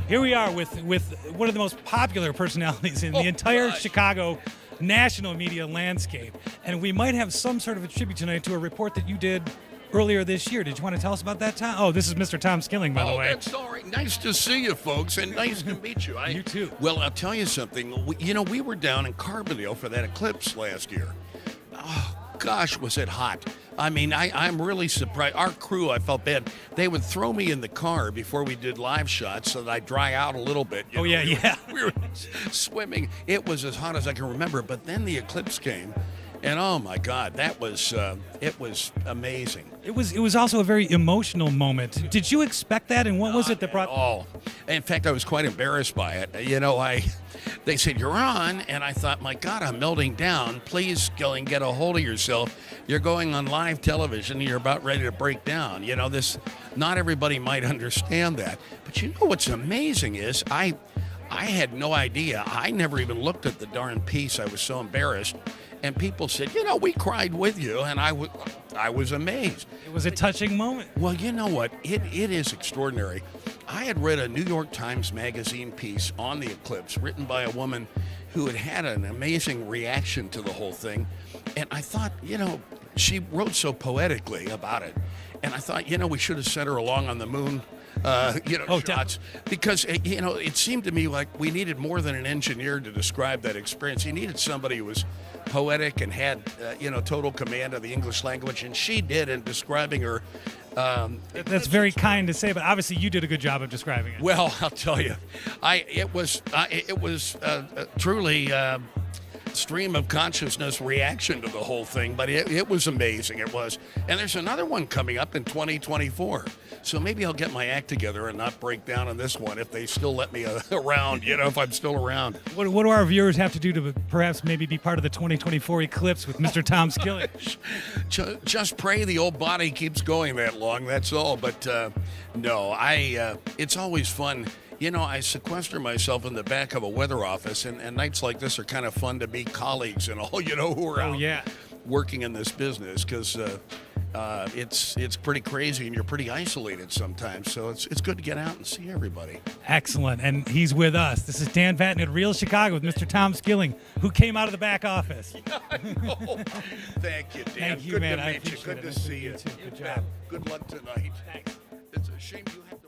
Here we are with one of the most popular personalities in the entire Chicago national media landscape. And we might have some sort of a tribute tonight to a report that you did earlier this year. Did you want to tell us about that, Tom? Oh, this is Mr. Tom Skilling, by the way. That's all right. Nice to see you, folks, and nice to meet you. You too. Well, I'll tell you something. We were down in Carbondale for that eclipse last year. Oh, gosh, was it hot. I mean, I'm really surprised. Our crew, I felt bad. They would throw me in the car before we did live shots so that I'd dry out a little bit. Yeah. We were swimming. It was as hot as I can remember. But then the eclipse came, and oh my God, that was it was amazing. It was also a very emotional moment. Did you expect that? And what was it that brought? Oh, in fact, I was quite embarrassed by it. They said, "You're on," and I thought, my God, I'm melting down. Please, Skilling, get a hold of yourself. You're going on live television, and you're about ready to break down. Not everybody might understand that. But what's amazing is I had no idea. I never even looked at the darn piece. I was so embarrassed. And people said, we cried with you, and I was amazed. It was a touching moment. Well, you know what? It is extraordinary. I had read a New York Times Magazine piece on the eclipse written by a woman who had an amazing reaction to the whole thing. And I thought, she wrote so poetically about it. And I thought, we should have sent her along on the moon. Shots. Because, it seemed to me like we needed more than an engineer to describe that experience. You needed somebody who was poetic and had, total command of the English language. And she did in describing her. That's very kind to say, but obviously you did a good job of describing it. Well, I'll tell you, it was truly stream of consciousness reaction to the whole thing, but it was amazing. It was. And there's another one coming up in 2024. So maybe I'll get my act together and not break down on this one if they still let me around, if I'm still around. What do our viewers have to do to perhaps maybe be part of the 2024 eclipse with Mr. Tom Skilling? Just pray the old body keeps going that long, that's all. But no, it's always fun. I sequester myself in the back of a weather office, and nights like this are kind of fun to meet colleagues and all, who are out working in this business, because it's pretty crazy and you're pretty isolated sometimes. So it's good to get out and see everybody. Excellent. And he's with us. This is Dan Patton at Real Chicago with Mr. Tom Skilling, who came out of the back office. Yeah, I know. Thank you, Dan. Thank you, good man. to I meet you. appreciate Good it. to see you. Good job. Good luck tonight. Thanks. It's a shame you have